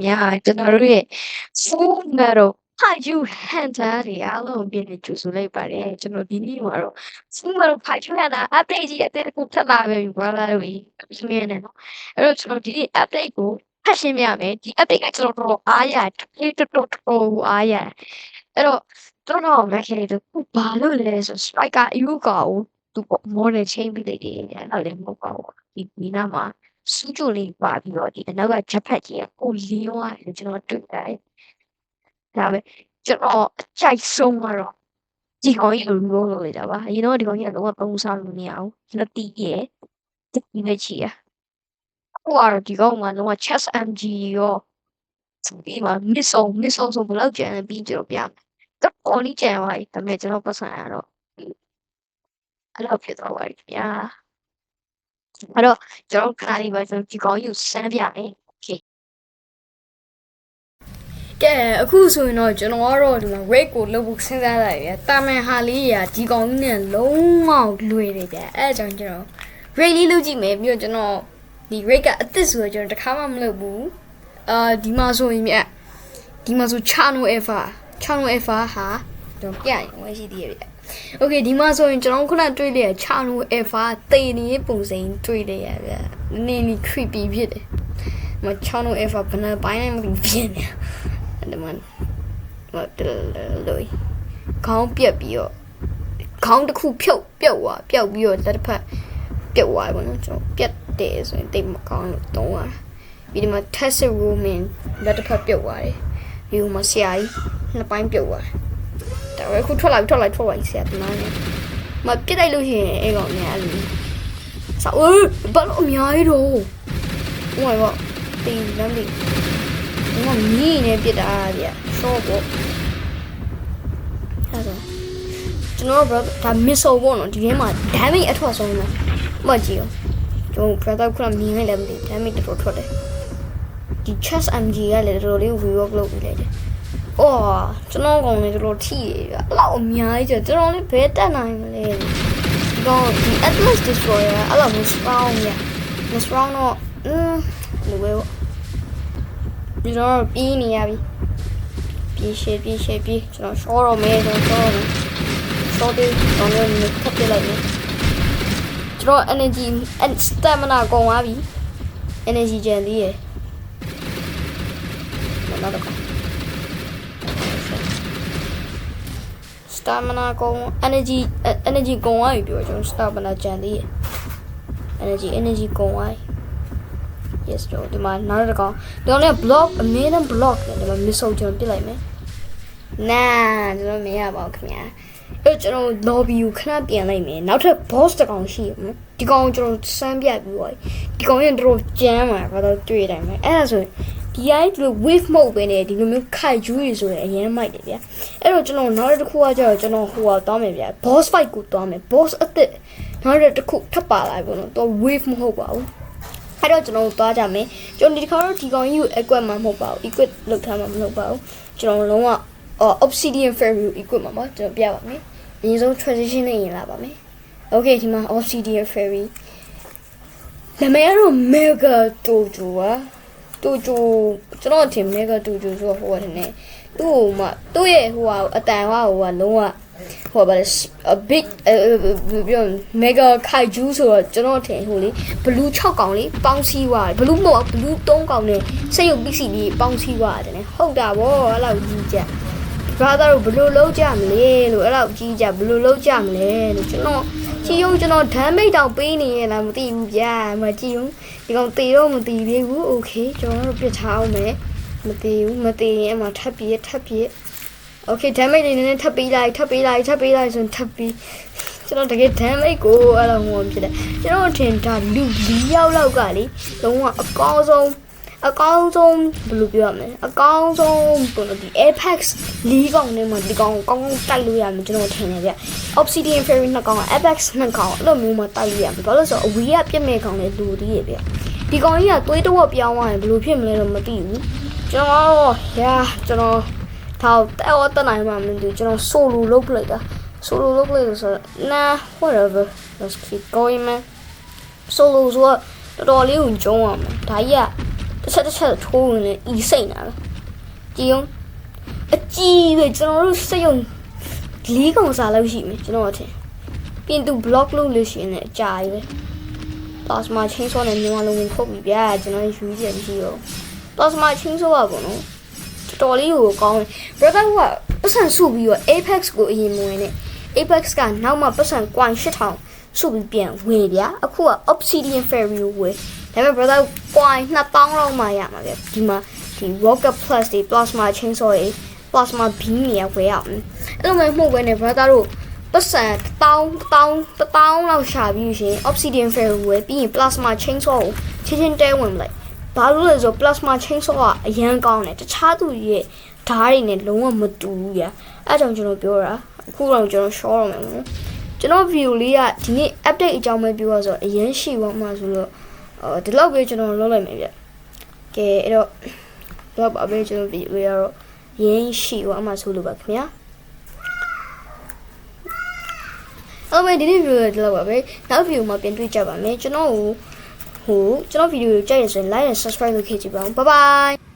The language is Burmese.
Yeah, generally, so narrow. How you handle the alone being to lay by the edge of the new Sumo Pachana, update it at the Kutama, while we mean, did update go. Hashimiame, the update to Aya, to Aya. Don't know, actually, the Balu strike out you go to more than chamber the day and a little go. Inama. 苏州လေးပါပြီးတော့ဒီအနောက်ကဂျက်ဖက်ကြီးကကိုလင်းသွားတယ်ကျွန်တော်တွေ့တယ်ဒါပဲကျွန်တော်အကြိုက်ဆုံးကတော့ဒီကောင်ကြီးကိုရိုးလို့လိုက်တာပါအရင်တော့ဒီကောင်ကြီးကလုံးဝပုံစားလို့မရဘူးကျွန်တော်တီးရဲ့ဒီနဲ့ချီရဟိုကတော့ဒီကောင်ကလုံးဝ chess MG ရောပြီးမှ missile ဆိုဘယ်လောက်ကျန်လဲပြီးကျွန်တော်ပြမယ်တော့ပေါ်လေးကျန်သွားပြီဒါပေမဲ့ကျွန်တော်ပတ်စံရတော့အဲ့လောက်ဖြစ်သွားပါပြီဗျာအဲ့တော့ကျွန်တော်ခဏလေးပဲကျွန်တော်ဒီကောင်ကြီးကိုစမ်းပြမယ် ကဲအခုဆိုရင်တော့ကျွန်တော်ကတော့ဒီမှာ rate ကိုလုပ်ဖို့စဉ်းစားလိုက်ရတာမန်ဟာလေးရာဒီကောင်ကြီးနဲ့လုံးဝလွယ်တယ်ဗျအဲအကြောင်းကျွန်တော် rate လေးလုပ်ကြည့်မယ်ပြီးတော့ကျွန်တော်ဒီ rate ကအသစ်ဆိုတော့ကျွန်တော်တစ်ခါမှမလုပ်ဘူးဒီမှာဆိုရင်မြတ်ဒီမှာဆို channel alpha ဟာကျွန်တော်ပြရင်ဝယ်ရှိသေးရဲ့ဗျ okay ဒီမှာဆိုရင်ကျွန်တော်ခုနတွေ့တဲ့ channel alpha တေးနေတဲ့ပုံစံတွေ့တယ်ရဗျနည်းနည်း creepy ဖြစ်တယ်မ channel alpha ဘယ်နှပိုင်းနဲ့မဖြစ်နေအဲ့ဒါမှလို့ခေါင်းပြက်ပြီးတော့ခေါင်းတစ်ခုပြုတ်ပြုတ်ပြီးတော့လက်တစ်ဖက်ပြုတ်သွားပါတော့ကျွန်တော်ပြက်တယ်ဆိုရင်တိတ်မကောင်းလို့တုံးသွားပြီးဒီမှာ test rooming လက်တစ်ဖက်ပြုတ်သွားတယ်ပြီးတော့မှဆရာကြီးနှစ်ပိုင်းပြုတ်သွားတယ်ဒါပေမဲ့ခုထွက်လာဆရာတနာနေမပြစ်လိုက်လို့ရှိရင်အဲ့ကောင်เนี่ยအဲ့လိုဆောက်ဘာလို့အများကြီးတော့ဟိုကတင်းလမ်းလေးငါမီးနေပြစ်တာဗျဆော့ပေါ့အဲ့တော့ကျွန်တော်ဘရဒါ missile ပေါ့နော်ဒီထဲမှာ damage အထွက်ဆုံးတယ်မကြည့်ရောကျွန်တော် brother ခုနမြင်လိုက်လည်းမသိ damage တော်တော်ထွက်တယ်ဒီ chest MG ကလည်းတော်တော်လေး rework လုပ်ပြီးလိုက်တယ်အော်ကျွန်တော်ကောင်လည်းတော်တော်ထိရဗျအဲ့လောက်အများကြီးကျွန်တော်လည်းဘယ်တက်နိုင်မလဲဒီကောင်ဒီ Atlas Destroyer အဲ့လောက်မ strong ဗျမ strong တော့လိုပဲပေါ့ဒီတော့ပြီးနေရပြီပြေးရှေ့ကျွန်တော်ရှော့တော့မယ်ရှော့တယ်တော့လည်းဖတ်ပြလိုက်မယ်ကျွန်တော် energy and stamina ကုန်သွားပြီ energy ကျန်သေးရယ်နောက်တော့ stamina ကုန် energy ကုန်သွားပြီပြောကျွန်တော် stamina ကျန်သေးရယ် energy ကုန်သွားပြီyes တော့ဒီမှာနောက်တစ်ကောင်ဒီကောင်လေး block အမြဲတမ်း block တယ်ဒီမှာ missile ကျွန်တော်ပြစ်လိုက်မယ်နာကျွန်တော်မရပါဘူးခင်ဗျာအဲ့ကျွန်တော် lobby ကိုခဏပြန်လိုက်မယ်နောက်ထပ် boss တစ်ကောင်ရှိရမယ်ဒီကောင်ကျွန်တော်စမ်းပြပြီးတော့ဒီကောင်ရင်တို့ကြမ်းမှာဘာလို့တွေ့တိုင်းမယ်အဲ့ဒါဆိုရင်ဒီအိုက်လို wave mode ပဲနဲ့ဒီလိုမျိုးခိုက်ကျူးတွေဆိုရင်အရင်မိုက်တယ်ဗျာအဲ့တော့ကျွန်တော်နောက်တစ်ခုကကျတော့ကျွန်တော်ဟိုတောင်းမယ်ဗျာ boss fight ကိုတောင်းမယ် boss အစ်စ်နောက်တစ်ခုထပ်ပါလာပြီပေါ့နော်တော့ wave မဟုတ်ပါဘူးအဲ့တော့ကျွန်တော်သွားကြမယ်ကျွန်တော်ဒီခါတော့ဒီကောင်ကြီးကို equip မှာမဟုတ်ပါဘူး equip လုပ်ထားမှာမဟုတ်ပါဘူးကျွန်တော်လုံးဝobsidian ferry ကို equip မှာပါကျွန်တော်ပြပါမယ်အရင်ဆုံး transition နဲ့ရင်လာပါမယ် okay ဒီမှာ obsidian ferry နာမည်ကတော့ mega dojo ပါdojo ကျွန်တော်ထင် mega dojo ဆိုတော့ဟိုကနေသူ့ရဲ့ဟိုအတန်ဟိုလုံးဝဟိုပါလေ a big ပြော mega kaiju ဆိုတော့ကျွန်တော်ထင်ဟိုလေ blue 6កောင်လေးပေါင်းစည်းသွားတယ် blue မဟုတ် blue 3កောင်နဲ့စက်ရုပ်ပစ္စည်းလေးပေါင်းစည်းသွားတယ်ဟုတ်တာဗောအဲ့လောက်ကြီးကြ brother တို့ဘယ်လိုလုပ်ကြမလဲလို့အဲ့လောက်ကြီးကြဘယ်လိုလုပ်ကြမလဲလို့ကျွန်တော်ကြည့်ကျွန်တော် damage တောင်ပေးနေရလားမသိဘူးဗျာမကြည့်ဒီကောင်တေတော့မသိသေးဘူး okay ကျွန်တော်တို့ပြစ်ထားအောင်မယ်မသေးရင်အမှထပ်ပြည့် okay damage တွေနည်းနည်းထပ်ပေးလိုက်ဆိုရင်ထပ်ပြီးကျွန်တော်တကယ် damage ကိုအဲ့လိုမျိုးဖြစ်တယ်ကျွန်တော်ထင်တာလူ4ယောက်လောက်ကလေလုံးဝအကောင်းဆုံးဘယ်လိုပြောရမလဲအကောင်းဆုံးဘယ်လိုဒီ Apex 4កောင်နဲ့မှဒီကောင်ကောင်းတိုက်လို့ရမယ်ကျွန်တော်ထင်တယ်ဗျ Obsidian Ferry 2កောင် Apex 2កောင်အဲ့လိုမျိုးမှတိုက်လို့ရမယ်ဘာလို့ဆိုတော့အဝေးကပြစ်မဲ့ကောင်လေလူသေးရဲ့ဗျဒီကောင်ကြီးကသွေးတော့ပြောင်းသွားရင်ဘယ်လိုဖြစ်မလဲတော့မသိဘူးကျွန်တော်ထားတက်နိုင်မှမသိဘူးကျွန်တော် solo လုပ်လိုက်တာဆိုတော့ nah whatever let's keep going man solo ဆိုတော့တော်တော်လေးကိုကျုံးအောင်ဒါကြီးကတ တစ်ချက်ထိုးဝင်နေဤစိတ်နာပဲကြည်အောင်အကြီးပဲကျွန်တော်တို့စက်ရုံ၄កောင်စာလောက်ရှိမယ်ကျွန်တော်အထင်ပြင်သူ block လုပ်လို့ရှိရင်လည်းအကြာကြီးပဲ plasma chainsaw နဲ့မြန်မာလုံးဝင်ဖုတ်ပြီးဗျာကျွန်တော်ယူကြည့်ရမရှိတော့ plasma chainsaw ပါဘောနော်တော်လေးကိုကောင်းတယ် brother ကပတ်စံစုပြီးတော့ apex ကိုအရင်မဝင်နဲ့ apex ကနောက်မှပတ်စံ coin 8000စုပြီးပြန်ဝင်ဗျာအခုက obsidian fairy ကိုဝင်ဒါပေမဲ့ brother coin 2000လောက်မှရမှာဗျဒီမှာဒီ rocket plus တွေ plasma chainsaw တွေ plasma beam တွေဝယ်ရအောင်အဲ့လိုမျိုးမှုပဲနဲ့ brother တို့ပတ်စံ1000လောက်ရှာပြီးရှင် obsidian fairy ဝယ်ပြီးရင် plasma chainsaw ကိုချင်းတဲဝင်လိုက်ဘာလို့လဲဆို plasma chainsaw ကအရန်ကောင်းတယ်တခြားသူရဲ့ဓာတ်တွေနဲ့လုံးဝမတူဘူးဗျအဲ့ကြောင့်ကျွန်တော်ပြောတာအခုတော့ကျွန်တော် short ရမယ်နော်ကျွန်တော် view လေးကဒီနေ့ update အကြောင်းပဲပြောရဆိုအရင်ရှိသွားမှဆိုတော့ဒီလောက်ပဲကျွန်တော်လုပ်လိုက်မယ်ဗျကဲအဲ့တော့ဒီလောက်ပါပဲကျွန်တော် view ရတော့ရင်းရှိသွားမှဆိုလို့ပါခင်ဗျာအဲ့မဲ့ဒီနေ့ view ဒီလောက်ပါပဲနောက် view မှာပြန်တွေ့ကြပါမယ်ကျွန်တော်ဗီဒီယိုကိုကြိုက်ရဆိုရင် like and subscribe လုပ်ခဲ့ကြပါဦး bye bye